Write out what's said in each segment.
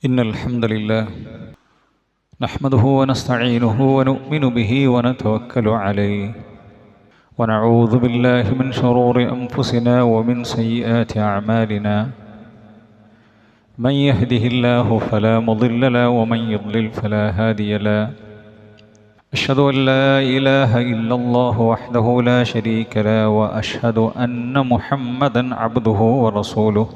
إن الحمد لله نحمده ونستعينه ونؤمن به ونتوكل عليه ونعوذ بالله من شرور أنفسنا ومن سيئات أعمالنا من يهده الله فلا مضل له ومن يضلل فلا هادي له أشهد أن لا إله إلا الله وحده لا شريك له وأشهد أن محمدا عبده ورسوله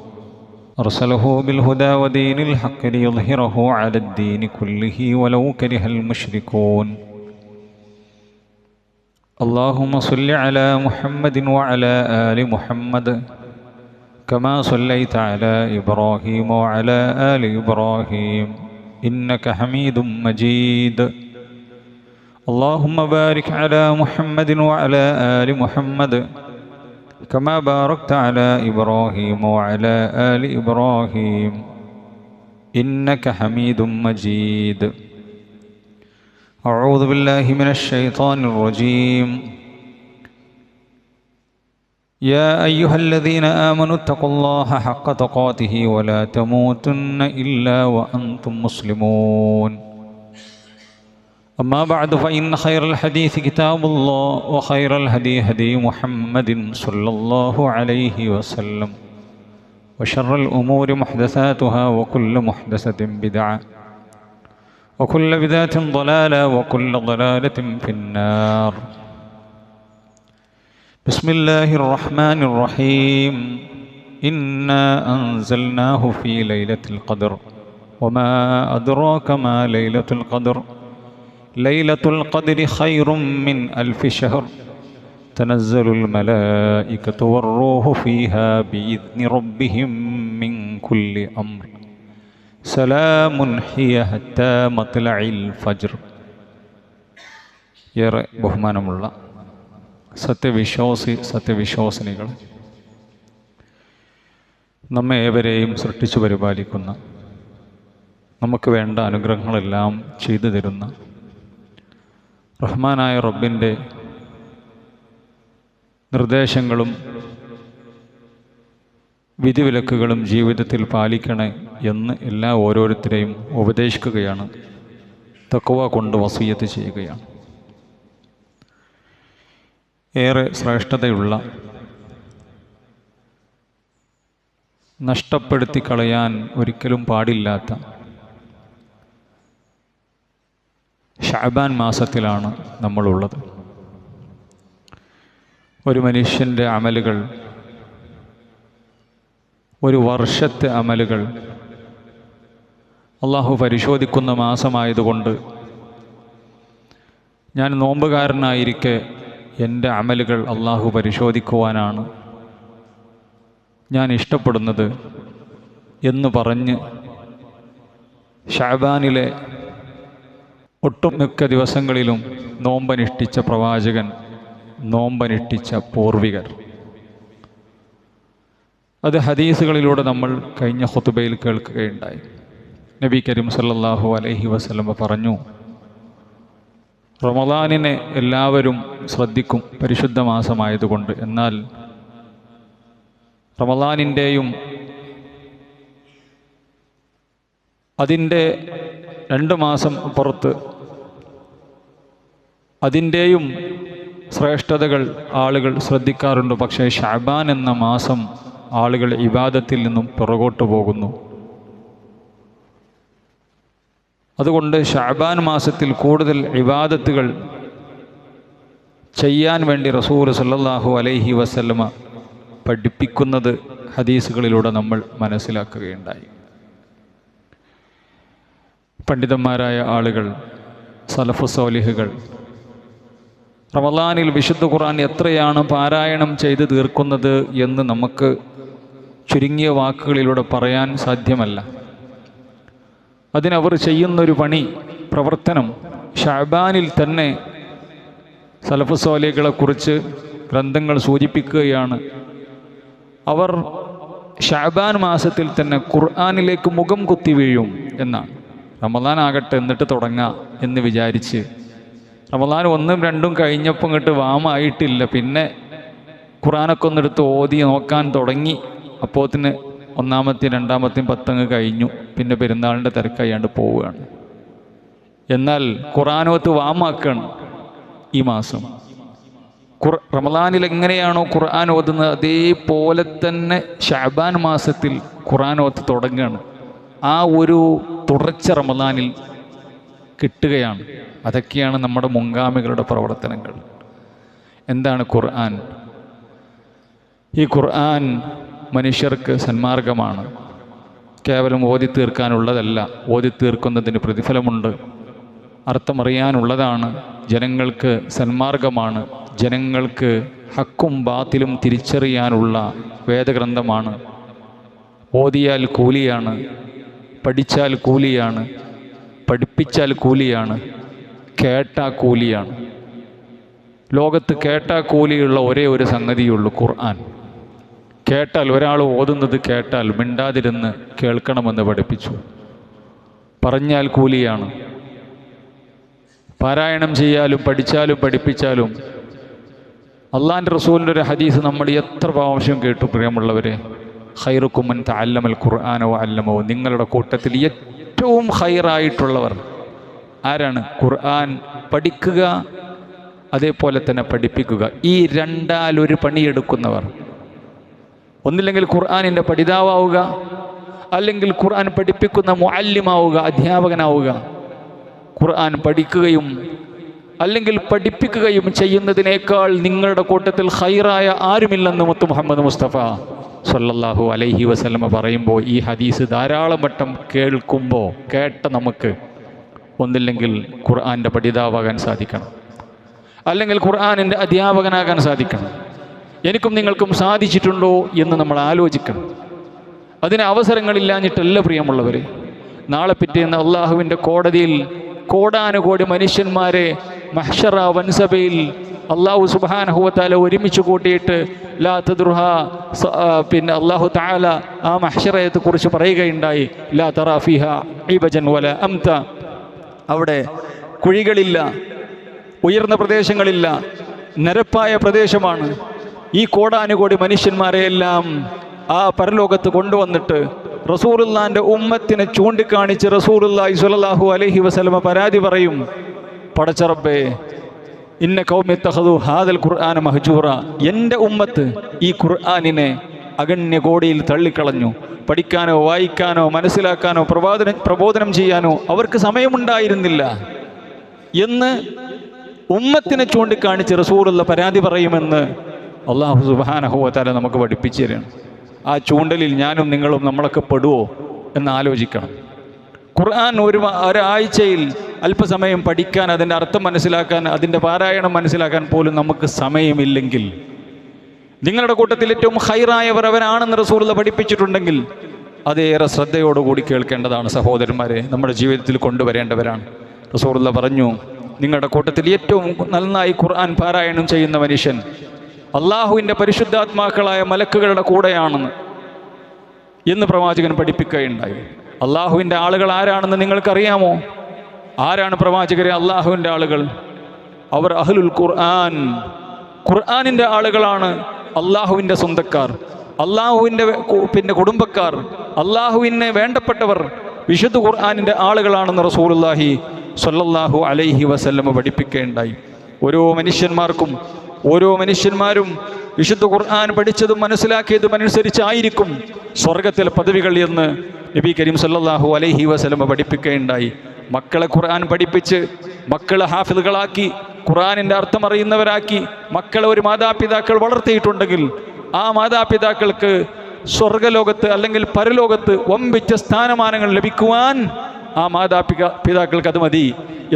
أرسله بالهدى ودين الحق ليظهره على الدين كله ولو كره المشركون اللهم صل على محمد وعلى آل محمد كما صليت على إبراهيم وعلى آل إبراهيم إنك حميد مجيد اللهم بارك على محمد وعلى آل محمد كما باركت على إبراهيم وعلى آل إبراهيم إنك حميد مجيد أعوذ بالله من الشيطان الرجيم يا أيها الذين آمنوا اتقوا الله حق تقاته ولا تموتن إلا وأنتم مسلمون أما بعد فإن خير الحديث كتاب الله وخير الهدي هدي محمد صلى الله عليه وسلم وشر الأمور محدثاتها وكل محدثة بدعة وكل بدعة ضلالة وكل ضلالة في النار بسم الله الرحمن الرحيم إنا أنزلناه في ليلة القدر وما أدراك ما ليلة القدر ليلة القدر خير من 1000 شهر تنزل الملائكة والروح فيها بإذن ربهم من كل أمر سلام هي حتى مطلع الفجر. ഏറെ ബഹുമാനമുള്ള സത്യവിശ്വാസിനികൾ, നമ്മെ ഏവരെയും സൃഷ്ടിച്ചു പരിപാലിക്കുന്ന, നമുക്ക് വേണ്ട അനുഗ്രഹങ്ങളെല്ലാം ചെയ്തു തരുന്ന റഹ്മാനായ റബ്ബിൻ്റെ നിർദ്ദേശങ്ങളും വിധിവിലക്കുകളും ജീവിതത്തിൽ പാലിക്കണേ എന്ന് എല്ലാ ഓരോരുത്തരെയും ഉപദേശിക്കുകയാണ്, തഖ്വ കൊണ്ട് വസിയ്യത്ത് ചെയ്യുകയാണ്. ഏറെ ശ്രേഷ്ഠതയുള്ള, നഷ്ടപ്പെടുത്തി കളയാൻ ഒരിക്കലും പാടില്ലാത്ത ശഅബാൻ മാസത്തിലാണ് നമ്മളുള്ളത്. ഒരു മനുഷ്യൻ്റെ അമലുകൾ, ഒരു വർഷത്തെ അമലുകൾ അള്ളാഹു പരിശോധിക്കുന്ന മാസമായതുകൊണ്ട് ഞാൻ നോമ്പുകാരനായിരിക്കെ എൻ്റെ അമലുകൾ അള്ളാഹു പരിശോധിക്കുവാനാണ് ഞാൻ ഇഷ്ടപ്പെടുന്നത് എന്ന് പറഞ്ഞ് ശഅബാനിലെ ഒട്ടുമിക്ക ദിവസങ്ങളിലും നോമ്പനുഷ്ഠിച്ച പ്രവാചകൻ, നോമ്പനുഷ്ഠിച്ച പൂർവികർ, അത് ഹദീസുകളിലൂടെ നമ്മൾ കഴിഞ്ഞ ഖുതുബയിൽ കേൾക്കുകയുണ്ടായി. നബി കരീം സല്ലല്ലാഹു അലൈഹി വസല്ലം പറഞ്ഞു, റമദാനിനെ എല്ലാവരും ശ്രദ്ധിക്കും പരിശുദ്ധ മാസമായതുകൊണ്ട്. എന്നാൽ റമദാനിൻ്റെയും അതിൻ്റെ 2 മാസം പുറത്ത് അതിൻ്റെയും ശ്രേഷ്ഠതകൾ ആളുകൾ ശ്രദ്ധിക്കാറുണ്ട്. പക്ഷേ ശഅബാൻ എന്ന മാസം ആളുകൾ ഇബാദത്തിൽ നിന്നും പുറകോട്ട് പോകുന്നു. അതുകൊണ്ട് ശഅബാൻ മാസത്തിൽ കൂടുതൽ ഇബാദത്തുകൾ ചെയ്യാൻ വേണ്ടി റസൂൽ സല്ലല്ലാഹു അലൈഹി വസല്ലമ പഠിപ്പിക്കുന്നത് ഹദീസുകളിലൂടെ നമ്മൾ മനസ്സിലാക്കുകയുണ്ടായി. പണ്ഡിതന്മാരായ ആളുകൾ, സലഫു സ്വാലിഹുകൾ റമദാനിൽ വിശുദ്ധ ഖുർആൻ എത്രയാണ് പാരായണം ചെയ്ത് തീർക്കുന്നത് എന്ന് നമുക്ക് ചുരുങ്ങിയ വാക്കുകളിലൂടെ പറയാൻ സാധ്യമല്ല. അതിനവർ ചെയ്യുന്നൊരു പണി, പ്രവർത്തനം ശഅബാനിൽ തന്നെ സലഫു സ്വാലിഹുകളെക്കുറിച്ച് ഗ്രന്ഥങ്ങൾ സൂചിപ്പിക്കുകയാണ്. അവർ ശഅബാൻ മാസത്തിൽ തന്നെ ഖുർആനിലേക്ക് മുഖം കുത്തി വീഴും എന്നാണ്. റമദാൻ ആകട്ടെ എന്നിട്ട് തുടങ്ങാം എന്ന് വിചാരിച്ച് റമദാൻ 1ഉം 2ഉം കഴിഞ്ഞപ്പോൾ ഇങ്ങോട്ട് വാമായിട്ടില്ല, പിന്നെ ഖുർആനൊക്കെ ഒന്നെടുത്ത് ഓതി നോക്കാൻ തുടങ്ങി. അപ്പോത്തിന് ഒന്നാമത്തെയും രണ്ടാമത്തെയും പത്തങ്ങ് കഴിഞ്ഞു, പിന്നെ പെരുന്നാളിൻ്റെ തിരക്കായാണ്ട് പോവുകയാണ്. എന്നാൽ ഖുർആനോത്ത് വാമാക്കുകയാണ് ഈ മാസം. റമദാനിൽ എങ്ങനെയാണോ ഖുർആൻ ഓതുന്നത് അതേപോലെ തന്നെ ശഅബാൻ മാസത്തിൽ ഖുർആനോത്ത് തുടങ്ങുകയാണ്. ആ ഒരു തുടർച്ച റമദാനിൽ കിട്ടുകയാണ്. അതൊക്കെയാണ് നമ്മുടെ മുൻഗാമികളുടെ പ്രവർത്തനങ്ങൾ. എന്താണ് ഖുർആൻ? ഈ ഖുർആൻ മനുഷ്യർക്ക് സന്മാർഗമാണ്. കേവലം ഓതി തീർക്കാനുള്ളതല്ല, ഓതി തീർക്കുന്നതിന് പ്രതിഫലമുണ്ട്. അർത്ഥമറിയാനുള്ളതാണ്. ജനങ്ങൾക്ക് സന്മാർഗമാണ്. ജനങ്ങൾക്ക് ഹക്കും ബാത്തിലും തിരിച്ചറിയാനുള്ള വേദഗ്രന്ഥമാണ്. ഓതിയാൽ കൂലിയാണ്, പഠിച്ചാൽ കൂലിയാണ്, പഠിപ്പിച്ചാൽ കൂലിയാണ്, കേട്ടാ കൂലിയാണ്. ലോകത്ത് കേട്ടാ കൂലിയുള്ള ഒരേ ഒരു സംഗതിയുള്ളൂ, ഖുർആൻ. കേട്ടാൽ, ഒരാൾ ഓതുന്നത് കേട്ടാൽ മിണ്ടാതിരുന്ന് കേൾക്കണമെന്ന് പഠിപ്പിച്ചു. പറഞ്ഞാൽ കൂലിയാണ്. പാരായണം ചെയ്യാലും പഠിച്ചാലും പഠിപ്പിച്ചാലും. അള്ളാൻ്റെ റസൂലിൻ്റെ ഒരു ഹദീസ് നമ്മൾ എത്ര പ്രാവശ്യം കേട്ടു പ്രിയമുള്ളവരെ? ഖൈറുക്കും മൻ തഅല്ലമൽ ഖുർആന വഅല്ലമഹു. നിങ്ങളുടെ കൂട്ടത്തിൽ ഏറ്റവും ഖൈറായിട്ടുള്ളവർ ആരാണ്? ഖുർആൻ പഠിക്കുക, അതേപോലെ തന്നെ പഠിപ്പിക്കുക. ഈ രണ്ടാലൊരു പണിയെടുക്കുന്നവർ. ഒന്നില്ലെങ്കിൽ ഖുർആനിൻ്റെ പഠിതാവുക, അല്ലെങ്കിൽ ഖുർആൻ പഠിപ്പിക്കുന്ന മുഅല്ലിമാവുക, അധ്യാപകനാവുക. ഖുർആൻ പഠിക്കുകയും അല്ലെങ്കിൽ പഠിപ്പിക്കുകയും ചെയ്യുന്നതിനേക്കാൾ നിങ്ങളുടെ കൂട്ടത്തിൽ ഖൈറായ ആരുമില്ലെന്ന് മുത്ത് മുഹമ്മദ് മുസ്തഫ സല്ലല്ലാഹു അലൈഹി വസല്ലമ പറയുമ്പോൾ, ഈ ഹദീസ് ധാരാളം വട്ടം കേട്ട നമുക്ക് ഒന്നില്ലെങ്കിൽ ഖുർആൻ്റെ പഠിതാവാകാൻ സാധിക്കണം, അല്ലെങ്കിൽ ഖുർആനിൻ്റെ അധ്യാപകനാകാൻ സാധിക്കണം. എനിക്കും നിങ്ങൾക്കും സാധിച്ചിട്ടുണ്ടോ എന്ന് നമ്മൾ ആലോചിക്കണം. അതിന് അവസരങ്ങളില്ലാഞ്ഞിട്ടല്ല പ്രിയമുള്ളവർ. നാളെ പിറ്റേന്ന് അള്ളാഹുവിൻ്റെ കോടതിയിൽ കോടാനുകോടി മനുഷ്യന്മാരെ മഹ്ശറ വൻസബയിൽ അള്ളാഹു സുബ്ഹാനഹു വ തആല ഒരുമിച്ച് കൂട്ടിയിട്ട് ലാ തദ്റുഹ, പിന്നെ അള്ളാഹു തആല ആ മഹ്ശറയെ കുറിച്ച് പറയുകയുണ്ടായി, ലാ തറാ ഫീഹാ ഇബജൻ വല അംത. അവിടെ കുഴികളില്ല, ഉയർന്ന പ്രദേശങ്ങളില്ല, നിരപ്പായ പ്രദേശമാണ്. ഈ കോടാനുകോടി മനുഷ്യന്മാരെയെല്ലാം ആ പരലോകത്ത് കൊണ്ടുവന്നിട്ട് റസൂലുള്ളാഹിൻ്റെ ഉമ്മത്തിനെ ചൂണ്ടിക്കാണിച്ച് റസൂലുള്ളാഹി സ്വല്ലല്ലാഹു അലൈഹി വസല്ലമ പരാതി പറയും, പടച്ച റബ്ബേ, ഇന്ന ഖൗമി ഇത്തഖദു ഹാദൽ ഖുർആന മഹ്ജൂറ. എൻ്റെ ഉമ്മത്ത് ഈ ഖുർആനിനെ അഗണ്യ കോടിയിൽ തള്ളിക്കളഞ്ഞു. പഠിക്കാനോ വായിക്കാനോ മനസ്സിലാക്കാനോ പ്രബോധനം ചെയ്യാനോ അവർക്ക് സമയമുണ്ടായിരുന്നില്ല എന്ന് ഉമ്മത്തിനെ ചൂണ്ടിക്കാണിച്ച് റസൂലുള്ള പരാതി പറയുമെന്ന് അല്ലാഹു സുബ്ഹാനഹു വ തആല നമുക്ക് പഠിപ്പിച്ചു തരാണ്. ആ ചൂണ്ടലിൽ ഞാനും നിങ്ങളും നമ്മളൊക്കെ പെടുവോ എന്ന് ആലോചിക്കണം. ഖുർആൻ ഒരാഴ്ചയിൽ അല്പസമയം പഠിക്കാൻ, അതിൻ്റെ അർത്ഥം മനസ്സിലാക്കാൻ, അതിൻ്റെ പാരായണം മനസ്സിലാക്കാൻ പോലും നമുക്ക് സമയമില്ലെങ്കിൽ, നിങ്ങളുടെ കൂട്ടത്തിൽ ഏറ്റവും ഖൈറായവർ അവരാണെന്ന് റസൂലുള്ള പഠിപ്പിച്ചിട്ടുണ്ടെങ്കിൽ അതേറെ ശ്രദ്ധയോടുകൂടി കേൾക്കേണ്ടതാണ് സഹോദരന്മാരെ, നമ്മുടെ ജീവിതത്തിൽ കൊണ്ടുവരേണ്ടവരാണ്. റസൂലുള്ള പറഞ്ഞു, നിങ്ങളുടെ കൂട്ടത്തിൽ ഏറ്റവും നന്നായി ഖുർആൻ പാരായണം ചെയ്യുന്ന മനുഷ്യൻ അള്ളാഹുവിൻ്റെ പരിശുദ്ധാത്മാക്കളായ മലക്കുകളുടെ കൂടെയാണെന്ന് എന്ന് പ്രവാചകൻ പഠിപ്പിക്കുകയുണ്ടായി. അള്ളാഹുവിൻ്റെ ആളുകൾ ആരാണെന്ന് നിങ്ങൾക്കറിയാമോ? ആരാണ് പ്രവാചകരെ അള്ളാഹുവിൻ്റെ ആളുകൾ? അവർ അഹ്ലുൽ ഖുർആൻ, ഖുർആനിൻ്റെ ആളുകളാണ്. അള്ളാഹുവിൻ്റെ സ്വന്തക്കാർ, അള്ളാഹുവിൻ്റെ കുടുംബക്കാർ, അള്ളാഹുവിനെ വേണ്ടപ്പെട്ടവർ വിശുദ്ധ ഖുർആനിൻ്റെ ആളുകളാണെന്ന് റസൂലുള്ളാഹി സ്വല്ലല്ലാഹു അലൈഹി വസല്ലമ പഠിപ്പിക്കുകയുണ്ടായി. ഓരോ മനുഷ്യന്മാരും വിശുദ്ധ ഖുർആൻ പഠിച്ചതും മനസ്സിലാക്കിയതും അനുസരിച്ചായിരിക്കും സ്വർഗത്തിലെ പദവികൾ എന്ന് നബി കരീം സല്ലല്ലാഹു അലൈഹി വസല്ലമ പഠിപ്പിക്കുകയുണ്ടായി. മക്കളെ ഖുർആൻ പഠിപ്പിച്ച് മക്കളെ ഹാഫിളുകളാക്കി, ഖുർആനിൻ്റെ അർത്ഥം അറിയുന്നവരാക്കി മക്കളെ ഒരു മാതാപിതാക്കൾ വളർത്തിയിട്ടുണ്ടെങ്കിൽ ആ മാതാപിതാക്കൾക്ക് സ്വർഗലോകത്ത് അല്ലെങ്കിൽ പരലോകത്ത് വമ്പിച്ച സ്ഥാനമാനങ്ങൾ ലഭിക്കുവാൻ ആ മാതാപിതാക്കൾക്ക് അത് മതി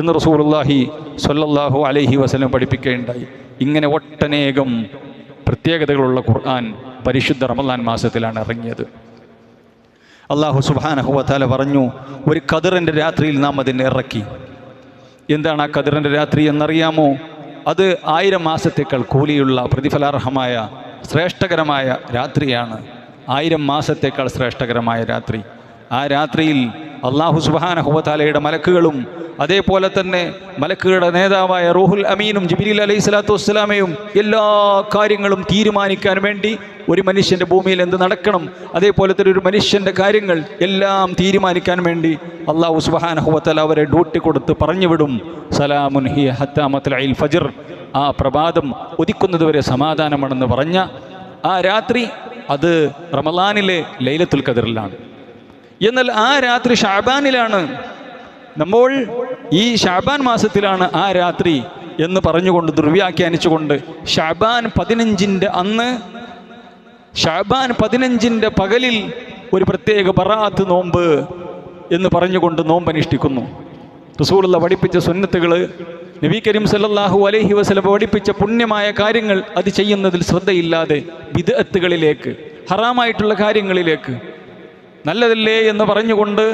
എന്ന് റസൂലുള്ളാഹി സ്വല്ലല്ലാഹു അലൈഹി വസല്ലം പഠിപ്പിക്കുകയുണ്ടായി. ഇങ്ങനെ ഒട്ടനേകം പ്രത്യേകതകളുള്ള ഖുർആൻ പരിശുദ്ധ റമളാൻ മാസത്തിലാണ് ഇറങ്ങിയത്. അല്ലാഹു സുബ്ഹാനഹു വ തആല പറഞ്ഞു, ഒരു ഖദറിൻ്റെ രാത്രിയിൽ നാം അതിനെ ഇറക്കി. എന്താണ് ആ ഖദറിൻ്റെ രാത്രി എന്നറിയാമോ? അത് 1000 മാസത്തേക്കാൾ കൂലിയുള്ള പ്രതിഫലാർഹമായ ശ്രേഷ്ഠകരമായ രാത്രിയാണ്. 1000 മാസത്തേക്കാൾ ശ്രേഷ്ഠകരമായ രാത്രി. ആ രാത്രിയിൽ അല്ലാഹു സുബ്ഹാനഹു വ തആലയുടെ മലക്കുകളും അതേപോലെ തന്നെ മലക്കുകളുടെ നേതാവായ റൂഹുൽ അമീനും ജിബ്രീൽ അലൈഹി സ്വലാത്തു വസ്സലാമയും എല്ലാ കാര്യങ്ങളും തീരുമാനിക്കാൻ വേണ്ടി ഒരു മനുഷ്യൻ്റെ ഭൂമിയിൽ എന്ത് നടക്കണം, അതേപോലെ തന്നെ ഒരു മനുഷ്യൻ്റെ കാര്യങ്ങൾ എല്ലാം തീരുമാനിക്കാൻ വേണ്ടി അല്ലാഹു സുബ്ഹാനഹു വ തആല അവരെ ഡ്യൂട്ടി കൊടുത്ത് പറഞ്ഞു വിടും. സലാമുൻ ഹിയ ഹത്താ മത്ലഇൽ ഫജ്ർ, ആ പ്രഭാതം ഉദിക്കുന്നതുവരെ സമാധാനമാണെന്ന് പറഞ്ഞ ആ രാത്രി അത് റമളാനിലെ ലൈലത്തുൽ ഖദറിലാണ്. എന്നാൽ ആ രാത്രി ഷഅബാനിലാണ്. നമ്മൾ ഈ ഷഅബാൻ മാസത്തിലാണ് ആ രാത്രി എന്ന് പറഞ്ഞുകൊണ്ട് ദുർവ്യാഖ്യാനിച്ചുകൊണ്ട് ഷഅബാൻ 15 അന്ന്, ഷഅബാൻ 15 പകലിൽ ഒരു പ്രത്യേക ബറാത്ത് നോമ്പ് എന്ന് പറഞ്ഞുകൊണ്ട് നോമ്പ് അനുഷ്ഠിക്കുന്നു. റസൂലുള്ള പഠിപ്പിച്ച സുന്നത്തുകൾ, നബി കരീം സല്ലല്ലാഹു അലൈഹി വസല്ലം പഠിപ്പിച്ച പുണ്യമായ കാര്യങ്ങൾ അത് ചെയ്യുന്നതിൽ ശ്രദ്ധയില്ലാതെ ബിദ്അത്തുകളിലേക്ക്, ഹറാമായിട്ടുള്ള കാര്യങ്ങളിലേക്ക്, നല്ലതല്ലേ എന്ന് പറഞ്ഞുകൊണ്ട്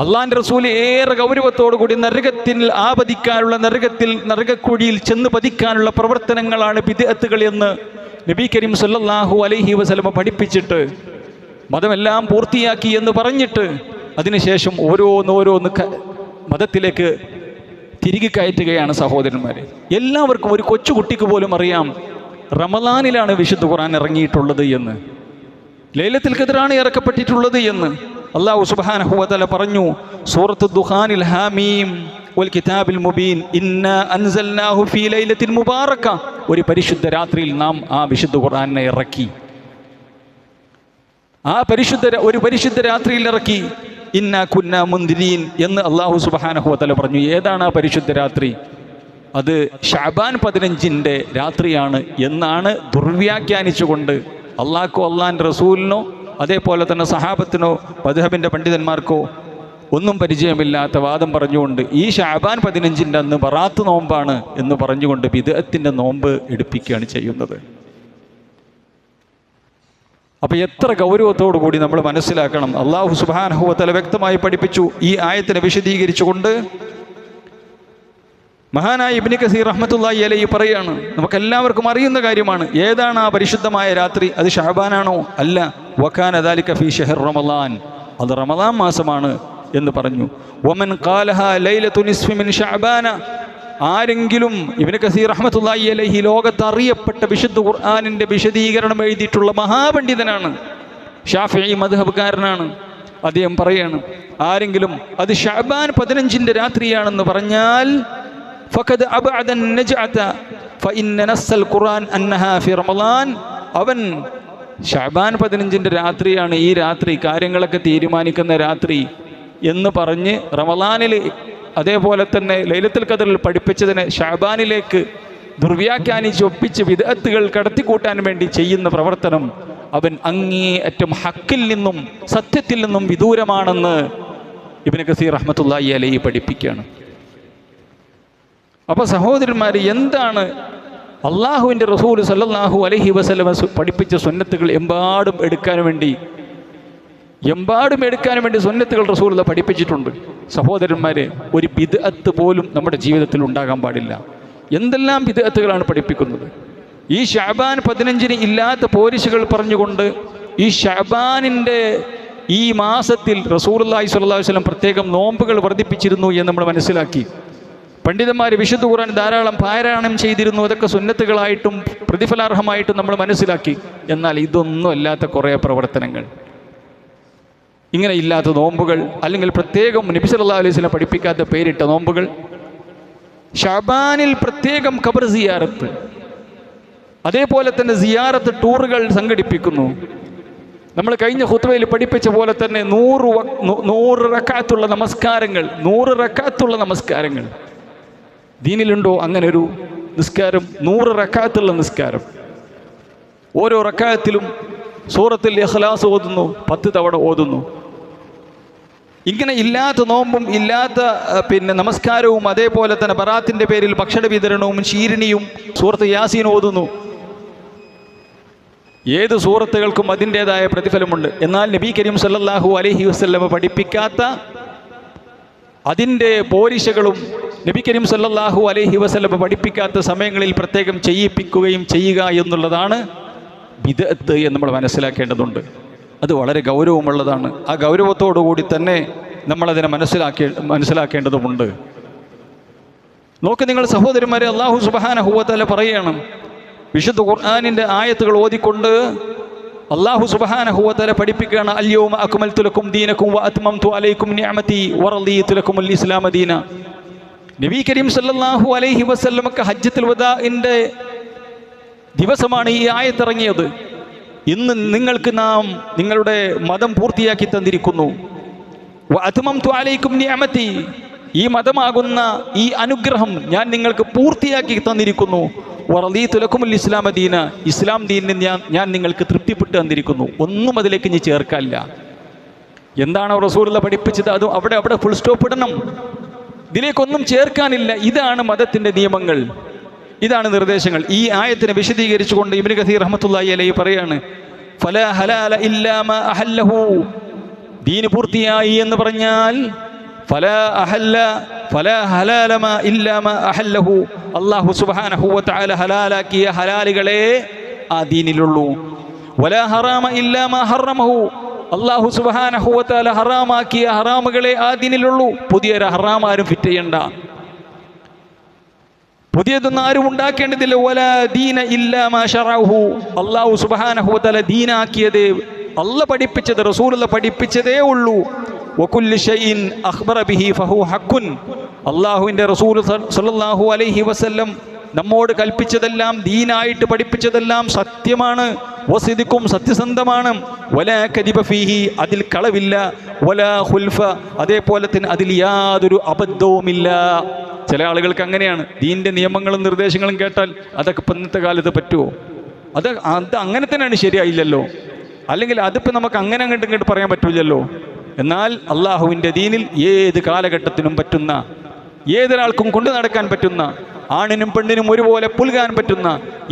അള്ളാന്റെ റസൂല് ഏറെ ഗൗരവത്തോടു കൂടി നരകത്തിൽ ആപതിക്കാനുള്ള, നരകക്കുഴിയിൽ ചെന്ന് പതിക്കാനുള്ള പ്രവർത്തനങ്ങളാണ് ബിദ്അത്തുകൾ എന്ന് നബി കരീം സല്ലല്ലാഹു അലൈഹി വസല്ലം പഠിപ്പിച്ചിട്ട് മതമെല്ലാം പൂർത്തിയാക്കി എന്ന് പറഞ്ഞിട്ട് അതിനുശേഷം ഓരോന്ന് മതത്തിലേക്ക് തിരികെ കയറ്റുകയാണ് സഹോദരന്മാരെ. എല്ലാവർക്കും, ഒരു കൊച്ചുകുട്ടിക്ക് പോലും അറിയാം റമളാനിലാണ് വിശുദ്ധ ഖുർആൻ ഇറങ്ങിയിട്ടുള്ളത് എന്ന്, ലൈലത്തുൽ ഖദ്റാണ് ഇറക്കപ്പെട്ടിട്ടുള്ളത് എന്ന് അല്ലാഹു സുബ്ഹാനഹു വ തആല പറഞ്ഞു. സൂറത്തുൽ ദുഖാനിൽ ഹാമീം വൽ കിതാബിൽ മുബീൻ ഇന്നാ അൻസൽനാഹു ഫീ ലൈലത്തിൻ മുബാറക, ഒരു പരിശുദ്ധ രാത്രിയിൽ നാം ആ വിശുദ്ധ ഖുർആനെ ഇറക്കി. ഒരു പരിശുദ്ധ രാത്രിയിൽ ഇറക്കി. ഇന്നാ കുന്നാ മുൻദിരീൻ എന്ന് അല്ലാഹു സുബ്ഹാനഹു വ തആല പറഞ്ഞു. ഏതാണ് ആ പരിശുദ്ധ രാത്രി? അത് ഷഅബാൻ 15 രാത്രിയാണ് എന്നാണ് ദുർവ്യാഖ്യാനിച്ചുകൊണ്ട് അള്ളാഹ്ക്കോ അള്ളാഹിൻ്റെ റസൂലിനോ അതേപോലെ തന്നെ സഹാബത്തിനോ മദ്ഹബിൻ്റെ പണ്ഡിതന്മാർക്കോ ഒന്നും പരിചയമില്ലാത്ത വാദം പറഞ്ഞുകൊണ്ട് ഈ ഷഅബാൻ 15 അന്ന് ബറാത്ത് നോമ്പാണ് എന്ന് പറഞ്ഞുകൊണ്ട് ബിദ്അത്തിൻ്റെ നോമ്പ് എടുപ്പിക്കുകയാണ് ചെയ്യുന്നത്. അപ്പോൾ എത്ര ഗൗരവത്തോടു കൂടി നമ്മൾ മനസ്സിലാക്കണം. അല്ലാഹു സുബ്ഹാനഹു വ തആല വ്യക്തമായി പഠിപ്പിച്ചു. ഈ ആയത്തിനെ വിശദീകരിച്ചുകൊണ്ട് മഹാനായ ഇബ്നു കസീർ റഹ്മത്തുള്ളാഹി അലൈഹി പറയാണ്, നമുക്കെല്ലാവർക്കും അറിയുന്ന കാര്യമാണ്. ഏതാണ് ആ പരിശുദ്ധമായ രാത്രി? അത് ഷഅബാനാണോ? അല്ല. വകാന ദാലിക ഫീ ഷഹർ റമളാൻ, അത് റമളാൻ മാസമാണ് എന്ന് പറഞ്ഞു. വമൻ ഖാലഹാ ലൈലത്തു നിസ്ഫി മിൻ ഷഅബാന, ആരെങ്കിലും, ഇബ്നു കസീർ റഹ്മത്തുള്ളാഹി അലൈഹി ലോകത്ത് അറിയപ്പെട്ട വിശുദ്ധ ഖുർആനിൻ്റെ വിശദീകരണം എഴുതിയിട്ടുള്ള മഹാപണ്ഡിതനാണ്, ഷാഫിഈ മദ്ഹബ്കാരനാണ്. അദ്ദേഹം പറയാണ്, ആരെങ്കിലും അത് ഷഅബാൻ 15 രാത്രിയാണെന്ന് പറഞ്ഞാൽ ഫഖദ് അബ്അദ അൻ-നജ്അത ഫഇന്ന നസ്സൽ ഖുർആൻ അന്നഹാ ഫി റമളാൻ, അവൻ ഷഅബാൻ 15 രാത്രിയാണ് ഈ രാത്രി, കാര്യങ്ങളൊക്കെ തീരുമാനിക്കുന്ന രാത്രി എന്ന് പറഞ്ഞ് റമളാനിൽ അതേപോലെ തന്നെ ലൈലത്തുൽ ഖദ്റിൽ പഠിപ്പിച്ചതിനെ ഷഅബാനിലേക്ക് ദുർവ്യാഖ്യാനിച്ച് ഒപ്പിച്ച് ബിദ്അത്തുകൾ കടത്തിക്കൂട്ടാൻ വേണ്ടി ചെയ്യുന്ന പ്രവർത്തനം അവൻ അങ്ങേയറ്റം ഹക്കിൽ നിന്നും സത്യത്തിൽ നിന്നും വിദൂരമാണെന്ന് ഇബ്നു കസീർ റഹ്മത്തുള്ളാഹി അലൈഹി പഠിപ്പിക്കുകയാണ്. അപ്പോൾ സഹോദരന്മാർ, എന്താണ് അള്ളാഹുവിൻ്റെ റസൂൽ സല്ലല്ലാഹു അലൈഹി വസല്ലം പഠിപ്പിച്ച സുന്നത്തുകൾ എമ്പാടും എടുക്കാൻ വേണ്ടി സുന്നത്തുകൾ റസൂൽ പഠിപ്പിച്ചിട്ടുണ്ട്. സഹോദരന്മാരെ, ഒരു ബിദ്അത്ത് പോലും നമ്മുടെ ജീവിതത്തിൽ ഉണ്ടാകാൻ പാടില്ല. എന്തെല്ലാം ബിദ്അത്തുകളാണ് പഠിപ്പിക്കുന്നത്. ഈ ഷഅബാൻ 15 ഇല്ലാത്ത പോരിശുകൾ പറഞ്ഞുകൊണ്ട് ഈ ഷഅബാനിൻ്റെ ഈ മാസത്തിൽ റസൂലുള്ളാഹി സ്വല്ലല്ലാഹു അലൈഹി വസല്ലം പ്രത്യേകം നോമ്പുകൾ വർദ്ധിപ്പിച്ചിരുന്നു എന്ന് നമ്മൾ മനസ്സിലാക്കി. പണ്ഡിതന്മാർ വിശുദ്ധ ഖുർആൻ ധാരാളം പാരായണം ചെയ്തിരുന്നു. അതൊക്കെ സുന്നത്തുകളായിട്ടും പ്രതിഫലാർഹമായിട്ടും നമ്മൾ മനസ്സിലാക്കി. എന്നാൽ ഇതൊന്നും അല്ലാത്ത കുറേ പ്രവർത്തനങ്ങൾ, ഇങ്ങനെ ഇല്ലാത്ത നോമ്പുകൾ, അല്ലെങ്കിൽ പ്രത്യേകം നബി സല്ലല്ലാഹു അലൈഹി വസല്ലം പഠിപ്പിക്കാത്ത പേരിട്ട നോമ്പുകൾ, ഷഅബാനിൽ പ്രത്യേകം ഖബർ സിയാറത്ത്, അതേപോലെ തന്നെ സിയാറത്ത് ടൂറുകൾ സംഘടിപ്പിക്കുന്നു. നമ്മൾ കഴിഞ്ഞ ഖുത്ബയിൽ പഠിപ്പിച്ച പോലെ തന്നെ 100 റക്അത്തുള്ള നമസ്കാരങ്ങൾ ദീനിലുണ്ടോ? അങ്ങനെ ഒരു നിസ്കാരം, 100 റക്അത്തുള്ള നിസ്കാരം. ഓരോ റക്അത്തിലും സൂറത്തുൽ ഇഖ്ലാസ് ഓതുന്നു, 10 തവണ ഓതുന്നു. ഇങ്ങനെ ഇല്ലാത്ത നോമ്പും ഇല്ലാത്ത നമസ്കാരവും അതേപോലെ തന്നെ ബറാത്തിൻ്റെ പേരിൽ ഭക്ഷണ വിതരണവും ശീരണിയും സൂറത്ത് യാസീൻ ഓതുന്നു. ഏത് സൂറത്തുകൾക്കും അതിൻ്റേതായ പ്രതിഫലമുണ്ട്. എന്നാൽ നബി കരീം സല്ലല്ലാഹു അലൈഹി വസല്ലം പഠിപ്പിക്കാത്ത അതിൻ്റെ പോരിശകളും നബി കരീം സല്ലല്ലാഹു അലൈഹി വസല്ലം പഠിപ്പിക്കാത്ത സമയങ്ങളിൽ പ്രത്യേകം ചെയ്യിപ്പിക്കുകയും ചെയ്യുക എന്നുള്ളതാണ് ബിദ്അത്ത് എന്ന് നമ്മൾ മനസ്സിലാക്കേണ്ടതുണ്ട്. അത് വളരെ ഗൗരവമുള്ളതാണ്. ആ ഗൗരവത്തോടു കൂടി തന്നെ നമ്മളതിനെ മനസ്സിലാക്കേണ്ടതുമുണ്ട്. നോക്ക് നിങ്ങൾ സഹോദരന്മാരെ, അല്ലാഹു സുബ്ഹാനഹു വ തആല പറയുകയാണ്, വിശുദ്ധ ഖുർആനിൻ്റെ ആയത്തുകൾ ഓതിക്കൊണ്ട് അല്ലാഹു സുബ്ഹാനഹു വ തആല പഠിപ്പിക്കുകയാണ്, അൽയൗമ അക്മൽതു ലക്കും ദീനക്കും വ അത്മംതു അലൈക്കും നിഅമതി വറദീതു ലക്കുമുൽ ഇസ്ലാമ ദീന. നബി കരീം സല്ലല്ലാഹു അലൈഹി വസല്ലമക്ക് ഹജ്ജത്തുൽ വദാഇൻ്റെ ദിവസമാണ് ഈ ആയത്തിറങ്ങിയത്. ഇന്ന് നിങ്ങൾക്ക് നാം നിങ്ങളുടെ മതം പൂർത്തിയാക്കി തന്നിരിക്കുന്നു. വ അത്മംതു അലൈക്കും നിഅമതി, ഈ മതമാകുന്ന ഈ അനുഗ്രഹം ഞാൻ നിങ്ങൾക്ക് പൂർത്തിയാക്കി തന്നിരിക്കുന്നു. വറദീതു ലക്കുമുൽ ഇസ്ലാമ ദീന, ഇസ്ലാം ദീനിന് ഞാൻ നിങ്ങൾക്ക് തൃപ്തിപ്പെട്ട് തന്നിരിക്കുന്നു. ഒന്നും അതിലേക്ക് ഇനി ചേർക്കാനില്ല. എന്താണ് റസൂലുള്ള പഠിപ്പിച്ചത് അത് അവിടെ ഫുൾ സ്റ്റോപ്പ് ഇടണം. ഇതിലേക്കൊന്നും ചേർക്കാനില്ല. ഇതാണ് മതത്തിൻ്റെ നിയമങ്ങൾ, ഇതാണ് നിർദ്ദേശങ്ങൾ. ഈ ആയത്തിനെ വിശദീകരിച്ചുകൊണ്ട് ഇബ്നു കസീർ റഹ്മത്തുള്ളാഹി അലൈഹി പറയാണ്, ഫലാ ഹലാല ഇല്ലാ മാ അഹല്ലഹു, ദീൻ പൂർത്തിയായി എന്ന് പറഞ്ഞാൽ ഫലാ ഹലാല മാ ഇല്ലാ മാ അഹല്ലഹു, അല്ലാഹു സുബ്ഹാനഹു വ തആല ഹലാലാക്കിയ ഹലാലുകളെ ആ ദീനിലുള്ളൂ. വലാ ഹറാമ ഇല്ലാ മാ ഹറമഹു, അല്ലാഹു സുബ്ഹാനഹു വ തആല ഹറാമാക്കിയ ഹറാമുകളെ ആ ദീനിലുള്ളൂ. പുതിയൊരു ഹറാം ആരും ഫിറ്റ് ചെയ്യണ്ട, പുതിയതൊന്നും ആരും ഉണ്ടാക്കേണ്ടതില്ല. വലാ ദീന ഇല്ലാ മാ ശറഅഹു, അല്ലാഹു സുബ്ഹാനഹു വ തആല ദീനാക്കിയത്, അല്ലാഹു പഠിപ്പിച്ചത്, റസൂലുള്ള പഠിപ്പിച്ചതേ ഉള്ളൂ. വകുല്ലു ഷൈഇൻ അഖ്ബറ ബിഹി ഫഹു ഹഖ്കുൻ, അല്ലാഹുവിൻ്റെ റസൂൽ സല്ലല്ലാഹു അലൈഹി വസല്ലം നമ്മോട് കൽപ്പിച്ചതെല്ലാം, ദീനായിട്ട് പഠിപ്പിച്ചതെല്ലാം സത്യമാണ്. വസിദിക്കും, സത്യസന്ധമാണ്. വലാ കദിബ ഫീഹി, അതിൽ കളവില്ല. വലാ ഖുൽഫ, അതേപോലെ തന്നെ അതിൽ യാതൊരു അബദ്ധവുമില്ല. ചില ആളുകൾക്ക് അങ്ങനെയാണ്, ദീൻ്റെ നിയമങ്ങളും നിർദ്ദേശങ്ങളും കേട്ടാൽ അതൊക്കെ ഇന്നത്തെ കാലത്ത് പറ്റുമോ? അത് അങ്ങനെ തന്നെയാണ്, ശരിയായില്ലല്ലോ. അല്ലെങ്കിൽ അതിപ്പോൾ നമുക്ക് അങ്ങനെ അങ്ങോട്ട് പറയാൻ പറ്റില്ലല്ലോ. എന്നാൽ അള്ളാഹുവിൻ്റെ ദീനിൽ ഏത് കാലഘട്ടത്തിനും പറ്റുന്ന, ഏതൊരാൾക്കും കൊണ്ടു നടക്കാൻ പറ്റുന്ന, ആണിനും പെണ്ണിനും ഒരുപോലെ പുൽകാൻ പറ്റുന്ന,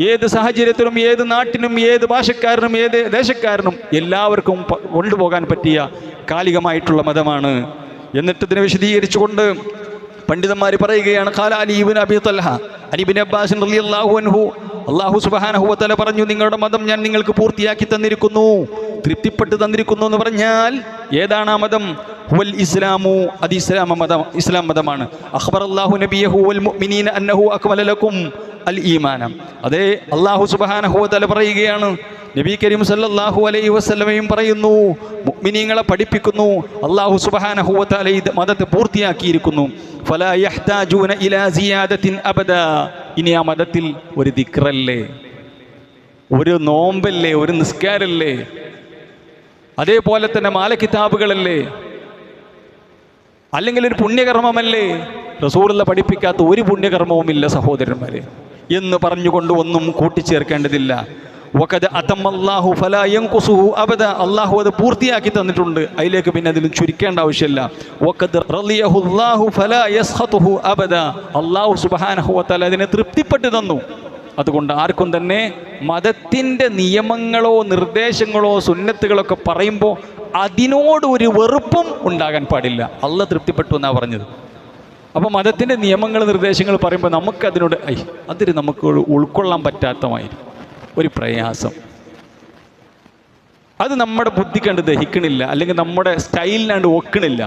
ഏത് സാഹചര്യത്തിലും ഏത് നാട്ടിനും ഏത് ഭാഷക്കാരനും ഏത് ദേശക്കാരനും എല്ലാവർക്കും കൊണ്ടുപോകാൻ പറ്റിയ കാലികമായിട്ടുള്ള മതമാണ്. എന്നിട്ട് ഇതിനെ വിശദീകരിച്ചുകൊണ്ട് പണ്ഡിതന്മാർ പറയുകയാണ്, ഖാല അലി ഇബ്നു അബി തൽഹ അലി ഇബ്നു അബ്ബാസ് റളിയല്ലാഹു അൻഹു, അല്ലാഹു സുബ്ഹാനഹു വ തആല പറഞ്ഞു, നിങ്ങളുടെ മതം ഞാൻ നിങ്ങൾക്ക് പൂർത്തിയാക്കി തന്നിരിക്കുന്നു, തൃപ്തിപ്പെട്ട് തന്നിരിക്കുന്നു എന്ന് പറഞ്ഞാൽ ഏതാണ് ആ മതം? ഹുവൽ ഇസ്ലാമു, അത് ഇസ്ലാം മതമാണ്. അഖ്ബറല്ലാഹു നബിയഹു വൽ മുഅ്മിനീന അന്നഹു അക്മല ലക്കും അൽ ഈമാന. അതേ അല്ലാഹു സുബ്ഹാനഹു വ തആല പറയുകയാണ്, നബി കരീം സല്ലല്ലാഹു അലൈഹി വസല്ലമയും പറയുന്നു, മുഅ്മിനീങ്ങളെ പഠിപ്പിക്കുന്നു, അല്ലാഹു സുബ്ഹാനഹു വ തആല ഈ മതത്തെ പൂർത്തിയാക്കിയിരിക്കുന്നു. ഫലാ യഹ്താജൂന ഇലാ സിയാദത്തിൻ അബദാ, ഇനി ആ മതത്തിൽ ഒരു ദിക്റല്ലേ, ഒരു നോമ്പല്ലേ, ഒരു നിസ്കാരല്ലേ, അതേപോലെ തന്നെ മാലക്കിതാബുകളല്ലേ, അല്ലെങ്കിൽ ഒരു പുണ്യകർമ്മമല്ലേ? റസൂലുള്ള പഠിപ്പിക്കാത്ത ഒരു പുണ്യകർമ്മവുമില്ല സഹോദരന്മാരെ എന്ന് പറഞ്ഞുകൊണ്ട് ഒന്നും കൂട്ടിച്ചേർക്കേണ്ടതില്ല. വഖദ് അതമല്ലാഹു ഫലാ യൻഖുസുഹു അബദ, അല്ലാഹു അത് പൂർത്തിയാക്കി തന്നിട്ടുണ്ട്, അതിലേക്ക് പിന്നെ അതിൽ ചുരുക്കേണ്ട ആവശ്യമില്ല. വഖദ് റളിയഹുല്ലാഹു ഫലാ യസ്ഖതുഹു അബദ, അല്ലാഹു സുബ്ഹാനഹു വ തആല അതിനെ തൃപ്തിപ്പെട്ട് തന്നു. അതുകൊണ്ട് ആർക്കും തന്നെ മതത്തിൻ്റെ നിയമങ്ങളോ നിർദ്ദേശങ്ങളോ സുന്നത്തുകളൊക്കെ പറയുമ്പോൾ അതിനോട് ഒരു വെറുപ്പും ഉണ്ടാകാൻ പാടില്ല. അല്ലാഹു തൃപ്തിപ്പെട്ടു എന്നാണ് പറഞ്ഞത്. അപ്പോൾ മതത്തിൻ്റെ നിയമങ്ങൾ നിർദ്ദേശങ്ങൾ പറയുമ്പോൾ നമുക്കതിനോട് അതിൽ നമുക്ക് ഉൾക്കൊള്ളാൻ പറ്റാത്തമായിരിക്കും ഒരു പ്രയാസം. അത് നമ്മുടെ ബുദ്ധിക്ക് കണ്ട് ദഹിക്കണില്ല, അല്ലെങ്കിൽ നമ്മുടെ സ്റ്റൈലിനാണ്ട് ഒക്കണില്ല.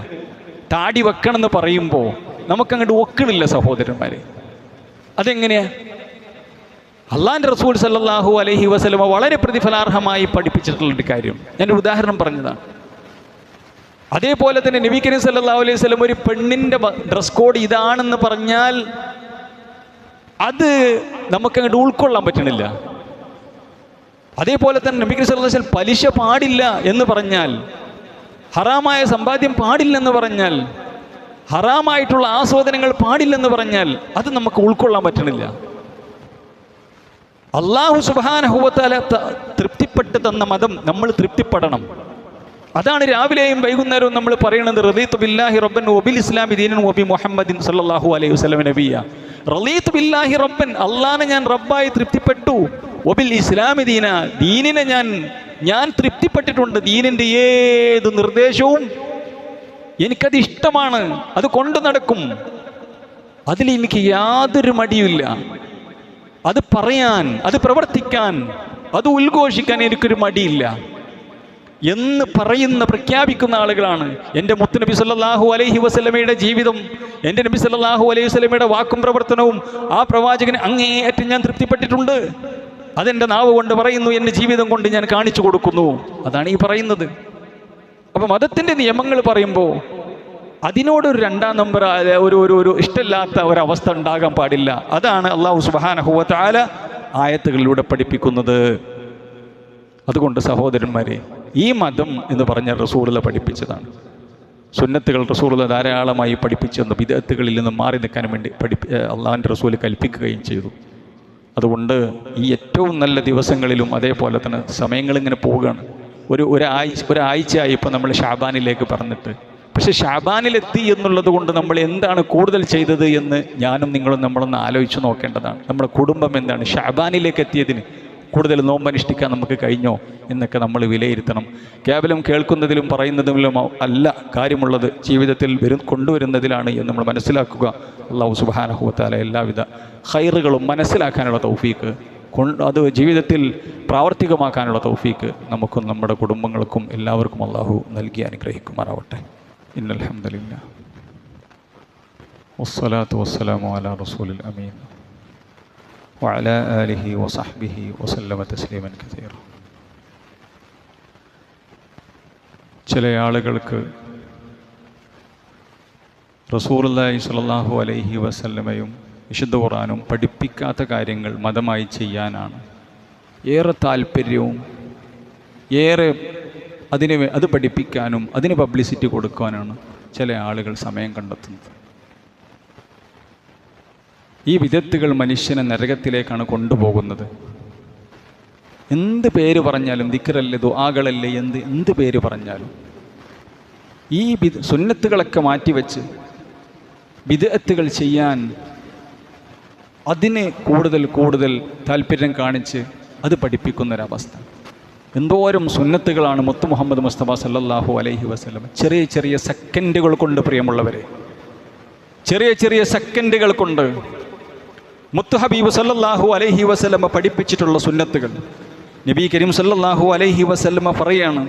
താടി വെക്കണമെന്ന് പറയുമ്പോൾ നമുക്കങ്ങോട്ട് ഒക്കണില്ല സഹോദരന്മാരെ. അതെങ്ങനെയാ? അള്ളാഹിൻ്റെ റസൂൽ സല്ലല്ലാഹു അലൈഹി വസല്ലമ വളരെ പ്രതിഫലാർഹമായി പഠിപ്പിച്ചിട്ടുള്ളൊരു കാര്യം ഞാനൊരു ഉദാഹരണം പറഞ്ഞതാണ്. അതേപോലെ തന്നെ നബി കരീം സല്ലല്ലാഹു അലൈഹി വസല്ലം ഒരു പെണ്ണിൻ്റെ ഡ്രസ് കോഡ് ഇതാണെന്ന് പറഞ്ഞാൽ അത് നമുക്കങ്ങോട്ട് ഉൾക്കൊള്ളാൻ പറ്റണില്ല. അതേപോലെ തന്നെ നബി കരീം സല്ലല്ലാഹു അലൈഹി വസല്ലം പലിശ പാടില്ല എന്ന് പറഞ്ഞാൽ, ഹറാമായ സമ്പാദ്യം പാടില്ലെന്ന് പറഞ്ഞാൽ, ഹറാമായിട്ടുള്ള ആസ്വാദനങ്ങൾ പാടില്ലെന്ന് പറഞ്ഞാൽ അത് നമുക്ക് ഉൾക്കൊള്ളാൻ പറ്റണില്ല. അല്ലാഹു സുബ്ഹാനഹു വ തആല തൃപ്തിപ്പെട്ട് തന്ന മതം നമ്മൾ തൃപ്തിപ്പെടണം. അതാണ് രാവിലെയും വൈകുന്നേരവും നമ്മൾ പറയുന്നത്, റളീതു ബില്ലാഹി റബ്ബൻ വബിൽ ഇസ്ലാമി ദീനൻ വബി മുഹമ്മദിൻ സല്ലല്ലാഹു അലൈഹി വസല്ലം നബിയ. റളീതു ബില്ലാഹി റബ്ബൻ, അള്ളാഹനെ ഞാൻ റബ്ബായി തൃപ്തിപ്പെട്ടു. വബിൽ ഇസ്ലാമി ദീന, ദീനിനെ ഞാൻ തൃപ്തിപ്പെട്ടിട്ടുണ്ട്. ദീനിൻ്റെ ഏത് നിർദ്ദേശവും എനിക്കത് ഇഷ്ടമാണ്, അത് കൊണ്ടു നടക്കും. അതിൽ എനിക്ക് യാതൊരു മടിയുമില്ല. അത് പറയാൻ, അത് പ്രവർത്തിക്കാൻ, അത് ഉദ്ഘോഷിക്കാൻ എനിക്കൊരു മടിയില്ല. എന്ന് പ്രഖ്യാപിക്കുന്ന ആളുകളാണ്. എൻ്റെ മുത്തുനബി സല്ലല്ലാഹു അലൈഹി വസല്ലമയുടെ ജീവിതം, എൻ്റെ നബി സല്ലല്ലാഹു അലൈഹി വസല്ലമയുടെ വാക്കും പ്രവർത്തനവും ആ പ്രവാചകന് അങ്ങേയറ്റം ഞാൻ തൃപ്തിപ്പെട്ടിട്ടുണ്ട്. അതെൻ്റെ നാവ് കൊണ്ട് പറയുന്നു, എൻ്റെ ജീവിതം കൊണ്ട് ഞാൻ കാണിച്ചു കൊടുക്കുന്നു. അതാണ് ഈ പറയുന്നത്. അപ്പം മതത്തിൻ്റെ നിയമങ്ങൾ പറയുമ്പോൾ അതിനോടൊരു രണ്ടാം നമ്പർ ഒരു ഇഷ്ടമില്ലാത്ത ഒരവസ്ഥ ഉണ്ടാകാൻ പാടില്ല. അതാണ് അല്ലാഹു സുബ്ഹാനഹു വ തആല ആയത്തുകളിലൂടെ പഠിപ്പിക്കുന്നത്. അതുകൊണ്ട് സഹോദരന്മാരെ, ഈ മതം എന്ന് പറഞ്ഞാൽ റസൂലുള്ളാഹി പഠിപ്പിച്ചതാണ്. സുന്നത്തുകൾ റസൂലുള്ളാഹി ധാരാളമായി പഠിപ്പിച്ചെന്ന് ബിദ്അത്തുകളിൽ നിന്ന് മാറി നിൽക്കാൻ വേണ്ടി അള്ളാഹുവിൻ്റെ റസൂൽ കൽപ്പിക്കുകയും ചെയ്തു. അതുകൊണ്ട് ഈ ഏറ്റവും നല്ല ദിവസങ്ങളിലും അതേപോലെ തന്നെ സമയങ്ങളിങ്ങനെ പോവുകയാണ്. ഒരാഴ്ചയായി ഇപ്പോൾ നമ്മൾ ഷാബാനിലേക്ക് പറഞ്ഞിട്ട്, പക്ഷെ ഷാബാനിലെത്തി എന്നുള്ളത് കൊണ്ട് നമ്മൾ എന്താണ് കൂടുതൽ ചെയ്തത് എന്ന് ഞാനും നിങ്ങളും നമ്മളൊന്ന് ആലോചിച്ച് നോക്കേണ്ടതാണ്. നമ്മുടെ കുടുംബം എന്താണ് ഷാബാനിലേക്ക് എത്തിയതിന് കൂടുതൽ നോമ്പനുഷ്ഠിക്കാൻ നമുക്ക് കഴിഞ്ഞോ എന്നൊക്കെ നമ്മൾ വിലയിരുത്തണം. കേവലം കേൾക്കുന്നതിലും പറയുന്നതിലും അല്ല കാര്യമുള്ളത്, ജീവിതത്തിൽ കൊണ്ടുവരുന്നതിലാണ് എന്ന് നമ്മൾ മനസ്സിലാക്കുക. അല്ലാഹു സുബ്ഹാനഹു വ തആല എല്ലാവിധ ഖൈറുകളും മനസ്സിലാക്കാനുള്ള തൗഫീക്ക്, അത് ജീവിതത്തിൽ പ്രാവർത്തികമാക്കാനുള്ള തൗഫീക്ക് നമുക്കും നമ്മുടെ കുടുംബങ്ങൾക്കും എല്ലാവർക്കും അല്ലാഹു നൽകി അനുഗ്രഹിക്കുമാറാവട്ടെ. ഇന്നൽ ഹംദുലില്ലാഹ് വസ്സലാത്തു വസ്സലാമു അലാ റസൂലിൽ അമീൻ വഅലാ ആലിഹി വസഹ്ബിഹി വസല്ലമ തസ്ലീമൻ കസീറ. ചില ആളുകൾക്ക് റസൂലുള്ളാഹി സ്വല്ലല്ലാഹു അലൈഹി വസല്ലമയും വിശുദ്ധ ഖുർആനും പഠിപ്പിക്കാത്ത കാര്യങ്ങൾ മതമായി ചെയ്യാനാണ് ഏറെ താല്പര്യവും, ഏറെ അത് പഠിപ്പിക്കാനും അതിന് പബ്ലിസിറ്റി കൊടുക്കാനാണ് ചില ആളുകൾ സമയം കണ്ടെത്തുന്നത്. ഈ വിദഗ്ധകൾ മനുഷ്യനെ നരകത്തിലേക്കാണ് കൊണ്ടുപോകുന്നത്. എന്ത് പേര് പറഞ്ഞാലും, ദിക്റല്ലേ ദുആകളല്ലേ, എന്ത് പേര് പറഞ്ഞാലും ഈ സുന്നത്തുകളൊക്കെ മാറ്റിവെച്ച് ബിദ്അത്തുകൾ ചെയ്യാൻ അതിന് കൂടുതൽ താല്പര്യം കാണിച്ച് അത് പഠിപ്പിക്കുന്നൊരവസ്ഥ. എന്തോരം സുന്നത്തുകളാണ് മുത്ത് മുഹമ്മദ് മുസ്തഫ സല്ലല്ലാഹു അലൈഹി വസല്ലം ചെറിയ സെക്കൻഡുകൾ കൊണ്ട്, പ്രിയമുള്ളവരെ, ചെറിയ സെക്കൻഡുകൾ കൊണ്ട് മുത്ത് ഹബീബ് സല്ലല്ലാഹു അലൈഹി വസല്ലം പഠിപ്പിച്ചിട്ടുള്ള സുന്നത്തുകൾ. നബി കരീം സല്ലല്ലാഹു അലൈഹി വസല്ലം പറയാണ്,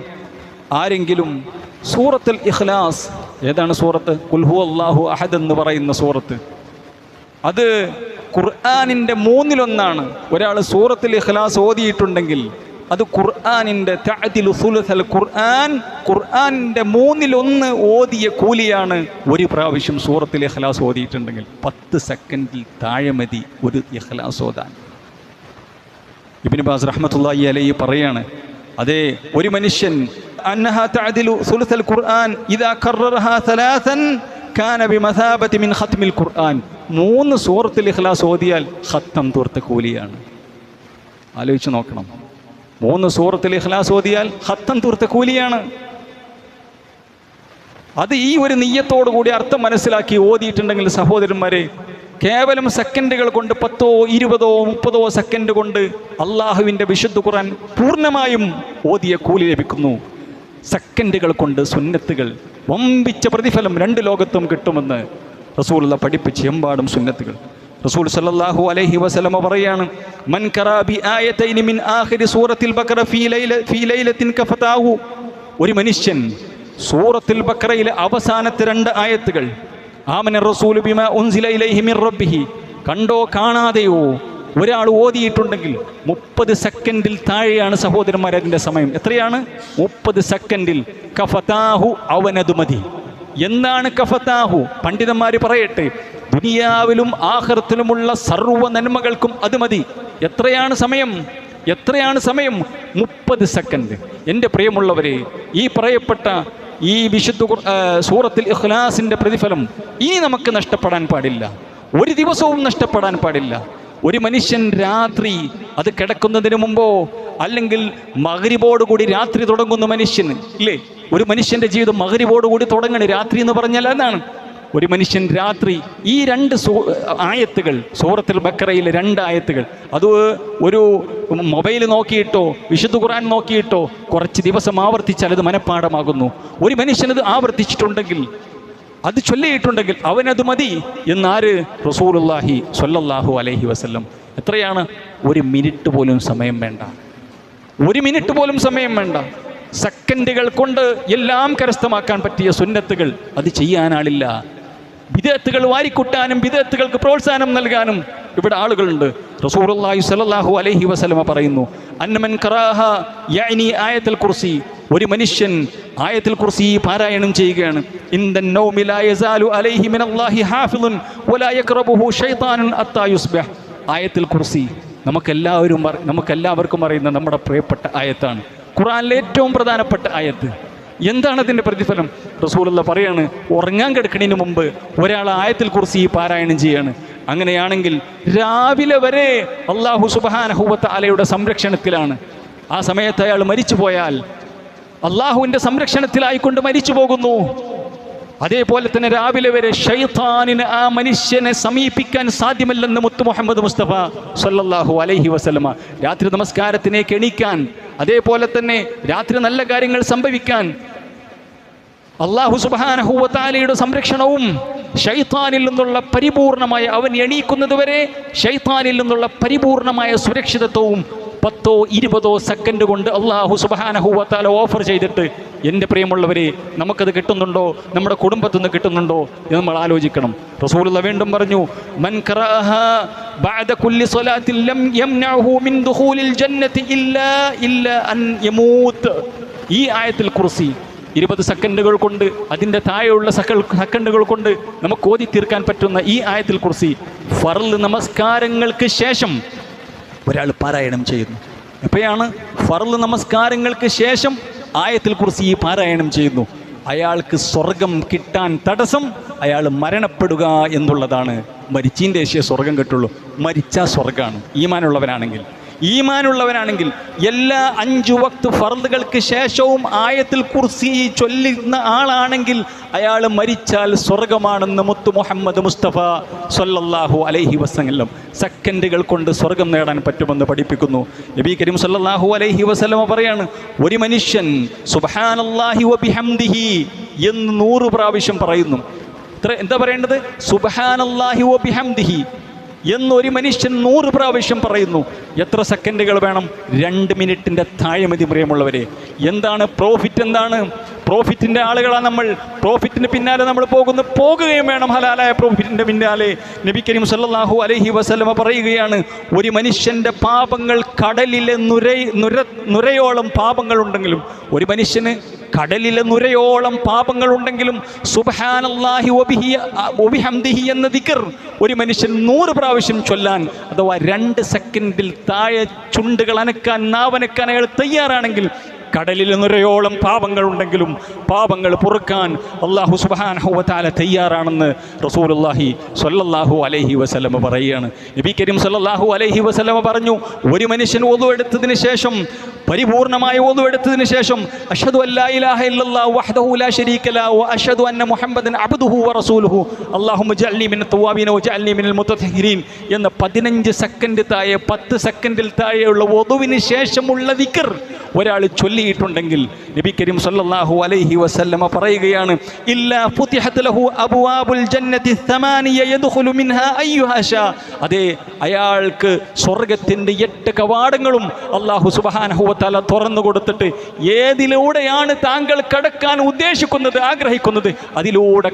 ആരെങ്കിലും സൂറത്തുൽ ഇഖ്ലാസ്, ഏതാണ് സൂറത്ത്? ഖുൽ ഹുവല്ലാഹു അഹദ് എന്ന് പറയുന്ന സൂറത്ത്, അത് ഖുർആനിൻ്റെ 1/3 ഒരാൾ സൂറത്തുൽ ഇഖ്ലാസ് ഓതിയിട്ടുണ്ടെങ്കിൽ അത് ഖുർആനിൻ്റെ തഅദിലു സുലുസൽ ഖുർആനിൻ്റെ 1/3 ഓതിയ കൂലിയാണ് ഒരു പ്രാവശ്യം സൂറത്തുൽ ഇഖ്ലാസ് ഓതിയിട്ടുണ്ടെങ്കിൽ. 10 സെക്കൻഡിൽ താഴെ മതി ഒരു ഇഖ്ലാസ് ഓതാൻ. ഇബ്നു ബാസ് റഹ്മത്തുള്ളാഹി അലൈഹി പറയാണ്, അതേ ഒരു മനുഷ്യൻ അന്നഹാ തഅദിലു സുലുസൽ ഖുർആൻ ഇദാ കററഹാ 3 കാന ബിമസാബതി മിൻ ഖത്മിൽ ഖുർആൻ. 3 സൂറത്തുൽ ഇഖ്ലാസ് ഓതിയാൽ ഖത്തം തീർത്ത കൂലിയാണ്. ആലോചിച്ച് നോക്കണം, 3 സൂറത്തുൽ ഇഖ്ലാസ് ഓതിയാൽ ഖത്തം തീർത്ത കൂലിയാണ്. അത് ഈ ഒരു നിയ്യത്തോടു കൂടി അർത്ഥം മനസ്സിലാക്കി ഓതിയിട്ടുണ്ടെങ്കിൽ സഹോദരന്മാരെ, കേവലം സെക്കൻഡുകൾ കൊണ്ട് 10, 20, 30 സെക്കൻഡ് കൊണ്ട് അള്ളാഹുവിൻ്റെ വിശുദ്ധ ഖുർആൻ പൂർണ്ണമായും ഓതിയ കൂലി ലഭിക്കുന്നു. സെക്കൻഡുകൾ കൊണ്ട് സുന്നത്തുകൾ വമ്പിച്ച പ്രതിഫലം 2 ലോകത്തും കിട്ടുമെന്ന് റസൂലുള്ളാഹി പഠിപ്പിച്ച് എമ്പാടും സുന്നത്തുകൾ. റസൂൽ സല്ലല്ലാഹു അലൈഹി വസല്ലം പറയാണ്, മൻ ഖറാ ബി ആയതൈനി മിൻ ആഖിരി സൂറത്തിൽ ബഖറ ഫീ ലൈലത്തിൻ കഫതാഹു. ഒരു മനുഷ്യൻ സൂറത്തുൽ ബഖറയിലെ അവസാനത്തെ 2 ആയത്തുകൾ, ആമന റസൂലു ബിമാ ഉൻസില ഇലൈഹി മിർ റബ്ബിഹി, കണ്ടോ കാണാതെയോ ഒരാൾ ഓതിയിട്ടുണ്ടെങ്കിൽ 30 സെക്കൻഡിൽ താഴെയാണ് സഹോദരന്മാർ അതിൻ്റെ സമയം. എത്രയാണ്? 30 സെക്കൻഡിൽ. കഫതാഹു, അവനത് മതി. എന്താണ് കഫതാഹു? പണ്ഡിതന്മാർ പറയട്ടെ, ദുനിയാവിലും ആഖിറത്തിലുമുള്ള സർവ്വ നന്മകൾക്കും അത് മതി. എത്രയാണ് സമയം? 30 സെക്കൻഡ്. എൻ്റെ പ്രിയമുള്ളവരെ, ഈ പറയപ്പെട്ട ഈ വിശുദ്ധ സൂറത്തുൽ ഇഖ്ലാസിൻ്റെ പ്രതിഫലം ഇനി നമുക്ക് നഷ്ടപ്പെടാൻ പാടില്ല, ഒരു ദിവസവും നഷ്ടപ്പെടാൻ പാടില്ല. ഒരു മനുഷ്യൻ രാത്രി അത് കിടക്കുന്നതിന് മുമ്പോ അല്ലെങ്കിൽ മഗ്രിബോടുകൂടി രാത്രി തുടങ്ങുന്ന മനുഷ്യന് ഇല്ലേ, ഒരു മനുഷ്യൻ്റെ ജീവിതം മഗ്രിബോടുകൂടി തുടങ്ങണ രാത്രി എന്ന് പറഞ്ഞാൽ അതാണ്. ഒരു മനുഷ്യൻ രാത്രി ഈ 2 ആയത്തുകൾ, സൂറത്തുൽ ബഖറയിലെ 2 ആയത്തുകൾ, അത് ഒരു മൊബൈൽ നോക്കിയിട്ടോ വിശുദ്ധ ഖുർആൻ നോക്കിയിട്ടോ കുറച്ച് ദിവസം ആവർത്തിച്ചാൽ അത് മനഃപ്പാഠമാകുന്നു. ഒരു മനുഷ്യനത് ആവർത്തിച്ചിട്ടുണ്ടെങ്കിൽ, അത് ചൊല്ലിയിട്ടുണ്ടെങ്കിൽ അവനത് മതി എന്നാര്? റസൂലുള്ളാഹി സ്വല്ലല്ലാഹു അലൈഹി വസല്ലം. എത്രയാണ്? 1 മിനിറ്റ് പോലും സമയം വേണ്ട, 1 മിനിറ്റ് പോലും സമയം വേണ്ട. സെക്കൻഡുകൾ കൊണ്ട് എല്ലാം കരസ്ഥമാക്കാൻ പറ്റിയ സുന്നത്തുകൾ അത് ചെയ്യാനാളില്ല. ബിദ്അത്തുകൾ വാരിക്കുട്ടാനും ബിദ്അത്തുകൾക്ക് പ്രോത്സാഹനം നൽകാനും ഇവിടെ ആളുകളുണ്ട്. റസൂലുള്ളാഹി സ്വല്ലല്ലാഹു അലൈഹി വസല്ലമ പറയുന്നു, അന്നമൻ ഖറാഹ യഅനി ആയത്തുൽ കുർസി, ഒരു മനുഷ്യൻ ആയത്തുൽ കുർസി പാരായണം ചെയ്യുകയാണ്, ഇൻദൻ നൗമി ലാ യസാലു അലൈഹി മിനല്ലാഹി ഹാഫിളുൻ വലാ യഖറബുഹു ശൈത്താനുൻ അത്താ യുസ്ബിഹ്. ആയത്തുൽ കുർസി നമുക്കെല്ലാവർക്കും അറിയുന്ന നമ്മുടെ പ്രിയപ്പെട്ട ആയത്താണ്, ഖുർആനിലെ ഏറ്റവും പ്രധാനപ്പെട്ട ആയത്ത്. എന്താണ് അതിൻ്റെ പ്രതിഫലം? റസൂലുള്ള പറയാണ്, ഉറങ്ങാൻ കിടക്കുന്നതിന് മുമ്പ് ഒരാൾ ആയത്തുൽ കുർസി പാരായണം ചെയ്യാണ്. അങ്ങനെയാണെങ്കിൽ രാവിലെ വരെ അല്ലാഹു സുബ്ഹാനഹു വ തആലയുടെ സംരക്ഷണത്തിലാണ്. ആ സമയത്ത് അയാൾ മരിച്ചു പോയാൽ അള്ളാഹുവിൻ്റെ സംരക്ഷണത്തിലായിക്കൊണ്ട് മരിച്ചു പോകുന്നു. അതേപോലെ തന്നെ രാവിലെ വരെ ശൈത്താനിന് ആ മനുഷ്യനെ സമീപിക്കാൻ സാധ്യമല്ലെന്ന് മുത്ത് മുഹമ്മദ് മുസ്തഫ സല്ലല്ലാഹു അലൈഹി വസല്ലമ. രാത്രി നമസ്കാരത്തിലേക്ക് എണീക്കാൻ, അതേപോലെ തന്നെ രാത്രി നല്ല കാര്യങ്ങൾ സംഭവിക്കാൻ അല്ലാഹു സുബ്ഹാനഹു വ തആലയുടെ സംരക്ഷണവും ശൈത്താനിൽ നിന്നുള്ള പരിപൂർണമായ, അവൻ എണീക്കുന്നത് വരെ ശൈത്താനിൽ നിന്നുള്ള പരിപൂർണമായ സുരക്ഷിതത്വവും 10-20 സെക്കൻഡ് കൊണ്ട് അല്ലാഹു സുബ്ഹാനഹു വ തആല ഓഫർ ചെയ്തിട്ട്, എൻ്റെ പ്രിയമുള്ളവരെ, നമുക്കത് കിട്ടുന്നുണ്ടോ? നമ്മുടെ കുടുംബത്തിൽ നിന്ന് കിട്ടുന്നുണ്ടോ എന്ന് നമ്മൾ ആലോചിക്കണം. റസൂലുള്ളാഹി വീണ്ടും പറഞ്ഞു, മൻ ഖറഅഹ ബഅദ കുല്ലി സ്വലാത്തിൻ ലം യംനഉഹു മിൻ ദുഖൂലിൽ ജന്നതി ഇല്ലാ അൻ യമൂത്ത്. ഈ ആയത്തുൽ കുർസി 20 സെക്കൻഡുകൾ കൊണ്ട്, അതിൻ്റെ താഴെയുള്ള സെക്കൻഡുകൾ കൊണ്ട് നമുക്ക് ഓതി തീർക്കാൻ പറ്റുന്ന ഈ ആയത്തുൽ കുർസി ഫർള് നമസ്കാരങ്ങൾക്ക് ശേഷം ഒരാൾ പാരായണം ചെയ്യുന്നു. എപ്പോഴാണ്? ഫർള് നമസ്കാരങ്ങൾക്ക് ശേഷം ആയത്തുൽ കുർസി പാരായണം ചെയ്യുന്നു. അയാൾക്ക് സ്വർഗം കിട്ടാൻ തടസ്സം അയാൾ മരണപ്പെടുക എന്നുള്ളതാണ്. മരിച്ചതിൻ്റെ ശേഷം സ്വർഗം കിട്ടുള്ളൂ. മരിച്ചാൽ സ്വർഗമാണ് ഈമാനുള്ളവനാണെങ്കിൽ എല്ലാ 5 വക്ത് ഫർളുകൾക്ക് ശേഷവും ആയത്തുൽ കുർസി ചൊല്ലുന്ന ആളാണെങ്കിൽ അയാൾ മരിച്ചാൽ സ്വർഗമാണെന്ന് മുത്ത് മുഹമ്മദ് മുസ്തഫ സല്ലല്ലാഹു അലൈഹി വസല്ലം സെക്കൻഡുകൾ കൊണ്ട് സ്വർഗം നേടാൻ പറ്റുമെന്ന് പഠിപ്പിക്കുന്നു. നബി കരീം സല്ലല്ലാഹു അലൈഹി വസല്ലം പറയാണ്, ഒരു മനുഷ്യൻ സുബ്ഹാനല്ലാഹി വ ബിഹംദിഹി എന്ന് 100 പ്രാവശ്യം പറയുന്നു. എന്താ പറയേണ്ടത്? സുബ്ഹാനല്ലാഹി വ ബിഹംദിഹി എന്നൊരു മനുഷ്യൻ 100 പ്രാവശ്യം പറയുന്നു. എത്ര സെക്കൻഡുകൾ വേണം? 2 മിനിറ്റിൻ്റെ താഴെ മതി പ്രിയമുള്ളവരെ. എന്താണ് പ്രോഫിറ്റ്? എന്താണ് പ്രോഫിറ്റിൻ്റെ ആളുകളാണ് നമ്മൾ. പ്രോഫിറ്റിന് പിന്നാലെ നമ്മൾ പോകുകയും വേണം, ഹലാലായ പ്രോഫിറ്റിൻ്റെ പിന്നാലെ. നബി കരീം സല്ലല്ലാഹു അലൈഹി വസല്ലമ പറയുകയാണ്, ഒരു മനുഷ്യൻ്റെ പാപങ്ങൾ കടലിലെ നുരയോളം പാപങ്ങളുണ്ടെങ്കിലും, ഒരു മനുഷ്യന് കടലിലെ നുരയോളം പാപങ്ങളുണ്ടെങ്കിലും സുബ്ഹാനല്ലാഹി വബിഹംദിഹി എന്ന ദിക്ർ ഒരു മനുഷ്യൻ 100 പ്രാവശ്യം ചൊല്ലാൻ, അഥവാ 2 സെക്കൻഡിൽ താഴെ ചുണ്ടുകൾ അനക്കാൻ, നാവനക്കാൻ അയാൾ തയ്യാറാണെങ്കിൽ, കടലിൽ നുരയോളം പാപങ്ങളുണ്ടെങ്കിലും പാപങ്ങൾ പൊറുക്കാൻ അല്ലാഹു സുബ്ഹാനഹു വ തആല തയ്യാറാണെന്ന് റസൂലുള്ളാഹി സ്വല്ലല്ലാഹു അലൈഹി വസല്ലം പറയുകയാണ്. നബി കരീം സ്വല്ലല്ലാഹു അലൈഹി വസല്ലം പറഞ്ഞു, ഒരു മനുഷ്യൻ wudu എടുത്തതിന് ശേഷം, പരിപൂർണമായ wudu എടുത്തതിന് ശേഷം, അഷ്ഹദു അല്ലാ ഇലാഹ ഇല്ലല്ലാഹു വഹ്ദഹു ലാ ശരീക ലഹു വ അഷ്ഹദു അന്ന മുഹമ്മദൻ അബ്ദുഹു വ റസൂലുഹു അല്ലാഹുമ്മ ജഅൽനി മിനൽ തവ്വാബീന വ ജഅൽനി മിനൽ മുതതഹിരീൻ എന്ന 15 സെക്കൻഡ് താഴെ, 10 സെക്കൻഡിൽ താഴെയുള്ള wuduവിന് ശേഷമുള്ള ദിക്ർ ഒരാൾ ചൊല്ലിയിട്ടുണ്ടെങ്കിൽ നബി കരീം സല്ലല്ലാഹു അലൈഹി വസല്ലമ പറയുകയാണ്, ഇല്ലാ ഫുതിഹത് ലഹു അബ്വാബുൽ ജന്നതി 8 യദ്ഖുലു മിൻഹാ അയ്യുഹാ ശാ. അതേ, അയാൾക്ക് സ്വർഗ്ഗത്തിൻ്റെ 8 കവാടങ്ങളും അല്ലാഹു സുബ്ഹാനഹു വ തആല തുറന്നു കൊടുത്തിട്ട്, ഏതിലൂടെയാണ് താങ്കൾ കടക്കാൻ ഉദ്ദേശിക്കുന്നത്, ആഗ്രഹിക്കുന്നത്, അതിലൂടെ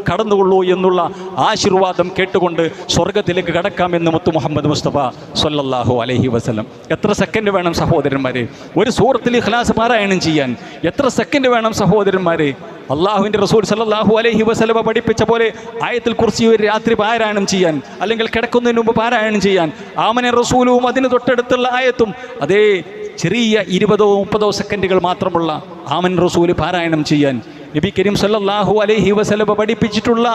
കടന്നുകൊള്ളൂ എന്നുള്ള ആശീർവാദം കേട്ടുകൊണ്ട് സ്വർഗ്ഗത്തിലേക്ക് കടക്കാമെന്ന് മുത്ത് മുഹമ്മദ് മുസ്തഫ സല്ലല്ലാഹു അലൈഹി വസല്ലം. എത്ര സെക്കൻഡ് വേണം സഹോദരന്മാരെ ഒരു സൂറത്തുൽ ഇഖ്ലാസ് പാരായണം ചെയ്യാൻ? എത്ര സെക്കൻഡ് വേണം സഹോദരന്മാരെ? അള്ളാഹുവിൻ്റെ റസൂൽ സല്ലല്ലാഹു അലൈഹി വസല്ലമ പഠിപ്പിച്ച പോലെ ആയത്തുൽ കുർസി ഒരു രാത്രി പാരായണം ചെയ്യാൻ, അല്ലെങ്കിൽ കിടക്കുന്നതിന് മുമ്പ് പാരായണം ചെയ്യാൻ, ആമന റസൂലും അതിന് തൊട്ടടുത്തുള്ള ആയത്തും, അതേ ചെറിയ 20-30 സെക്കൻഡുകൾ മാത്രമുള്ള ആമൻ റസൂൽ പാരായണം ചെയ്യാൻ നബി കരീം സല്ലല്ലാഹു അലൈഹി വസല്ലമ പഠിപ്പിച്ചിട്ടുള്ള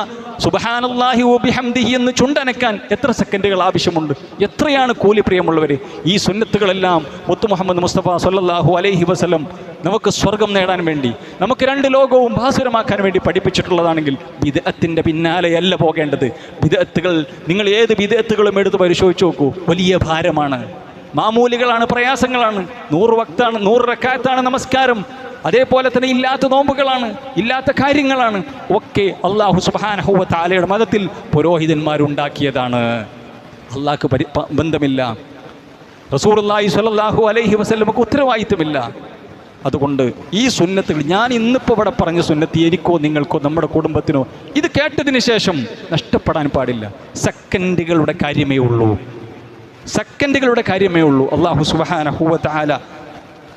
സുബ്ഹാനല്ലാഹി വബിഹംദിഹി എന്ന് ചുണ്ടനക്കാൻ എത്ര സെക്കൻഡുകൾ ആവശ്യമുണ്ട്? എത്രയാണ് കൂലി പ്രിയമുള്ളവരെ? ഈ സുന്നത്തുകളെല്ലാം മുത്ത് മുഹമ്മദ് മുസ്തഫ സല്ലല്ലാഹു അലൈഹി വസല്ലം നമുക്ക് സ്വർഗം നേടാൻ വേണ്ടി, നമുക്ക് 2 ലോകവും ഭാസുരമാക്കാൻ വേണ്ടി പഠിപ്പിച്ചിട്ടുള്ളതാണെങ്കിൽ ബിദ്അത്തിൻ്റെ പിന്നാലെയല്ല പോകേണ്ടത്. ബിദ്അത്തുകൾ, നിങ്ങൾ ഏത് ബിദ്അത്തുകളും എടുത്ത് പരിശോധിച്ച് നോക്കൂ, വലിയ ഭാരമാണ്, മാമൂലികളാണ്, പ്രയാസങ്ങളാണ്. 100 വക്താണ്, 100 റക്അത്താണ് നമസ്കാരം. അതേപോലെ തന്നെ ഇല്ലാത്ത നോമ്പുകളാണ്, ഇല്ലാത്ത കാര്യങ്ങളാണ്. ഒക്കെ അല്ലാഹു സുബ്ഹാനഹു വ തആലയുടെ മതത്തിൽ പുരോഹിതന്മാരുണ്ടാക്കിയതാണ്. അല്ലാഹ്ക്ക് ബന്ധമില്ല, റസൂലുള്ളാഹി സ്വല്ലല്ലാഹു അലൈഹി വസല്ലമക്ക് ഉത്തരവാദിത്തമില്ല. അതുകൊണ്ട് ഈ സുന്നത്തുകൾ ഞാൻ ഇന്നിപ്പോൾ ഇവിടെ പറഞ്ഞ സുന്നത്ത് എനിക്കോ നിങ്ങൾക്കോ നമ്മുടെ കുടുംബത്തിനോ ഇത് കേട്ടതിന് ശേഷം നഷ്ടപ്പെടാൻ പാടില്ല. സെക്കൻഡുകളുടെ കാര്യമേ ഉള്ളൂ, സെക്കൻഡുകളുടെ കാര്യമേ ഉള്ളൂ. അല്ലാഹു സുബ്ഹാനഹു വ തആല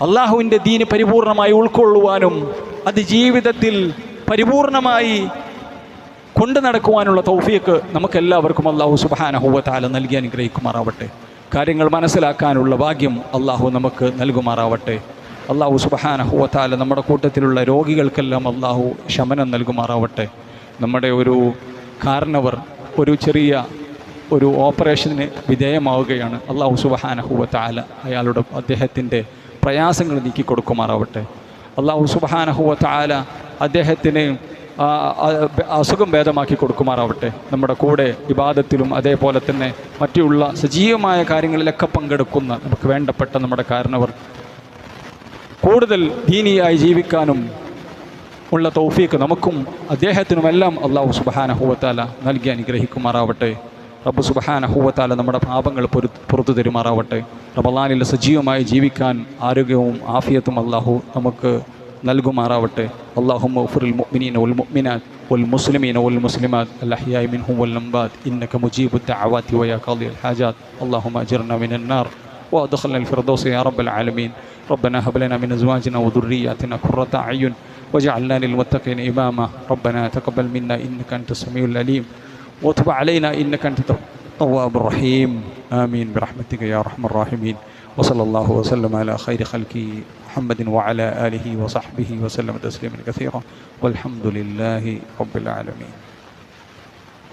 അള്ളാഹുവിൻ്റെ ദീന് പരിപൂർണമായി ഉൾക്കൊള്ളുവാനും അത് ജീവിതത്തിൽ പരിപൂർണമായി കൊണ്ടു നടക്കുവാനുള്ള തൗഫീഖ് നമുക്കെല്ലാവർക്കും അല്ലാഹു സുബ്ഹാനഹു വ തആല നൽകി അനുഗ്രഹിക്കുമാറാവട്ടെ. കാര്യങ്ങൾ മനസ്സിലാക്കാനുള്ള ഭാഗ്യം അല്ലാഹു നമുക്ക് നൽകുമാറാവട്ടെ. അല്ലാഹു സുബ്ഹാനഹു വ തആല നമ്മുടെ കൂട്ടത്തിലുള്ള രോഗികൾക്കെല്ലാം അല്ലാഹു ശമനം നൽകുമാറാവട്ടെ. നമ്മുടെ ഒരു കാരണവർ ഒരു ചെറിയ ഒരു ഓപ്പറേഷന് വിധേയമാവുകയാണ്. അല്ലാഹു സുബ്ഹാനഹു വ തആല അദ്ദേഹത്തിൻ്റെ പ്രയാസങ്ങൾ നീക്കി കൊടുക്കുമാറാവട്ടെ. അല്ലാഹു സുബ്ഹാനഹു വ തആല അദ്ദേഹത്തിന് അസുഖം ഭേദമാക്കി കൊടുക്കുമാറാവട്ടെ. നമ്മുടെ കൂടെ ഇബാദത്തിലും അതേപോലെ തന്നെ മറ്റുള്ള സജീവമായ കാര്യങ്ങളിലൊക്കെ പങ്കെടുക്കുന്ന നമുക്ക് വേണ്ടപ്പെട്ട നമ്മുടെ കാരണവർ കൂടുതൽ ദീനിയായി ജീവിക്കാനും ഉള്ള തൗഫീഖ് നമുക്കും അദ്ദേഹത്തിനുമെല്ലാം അല്ലാഹു സുബ്ഹാനഹു വ തആല നൽകി അനുഗ്രഹിക്കുമാറാവട്ടെ. റബ്ബ് സുബ്ഹാനഹു വ തആല നമ്മുടെ പാപങ്ങൾ പുറത്തു തരുമാറാവട്ടെ. റമളാനിൽ സജീവമായി ജീവിക്കാൻ ആരോഗ്യവും ആഫിയത്തും അല്ലാഹു നമുക്ക് നൽകുമാറാവട്ടെ. അല്ലാഹുമ്മ ഗ്ഫിറിൽ മുഅ്മിനീന വൽ മുഅ്മിനാത്ത് വൽ മുസ്ലിമീന വൽ മുസ്ലിമാത്ത് അൽ അഹ്യാഇ മിൻഹും വൽ അംവാത്ത് ഇന്നക മുജീബുദ് ദഅവാതി വ യാ ഖാദിയൽ ഹാജാത്ത്. അല്ലാഹുമ്മ അജിർനാ മിനൻ നാർ وأدخلنا الفردوس يا رب العالمين. ربنا هب لنا من أزواجنا وذرياتنا قرة أعين واجعلنا للمتقين إماما. ربنا تقبل منا إنك أنت السميع العليم وتب علينا إنك أنت التواب الرحيم. آمين برحمتك يا أرحم الراحمين. وصلى الله وسلم على خير خلقه محمد وعلى آله وصحبه وسلم تسليما كثيرا والحمد لله رب العالمين.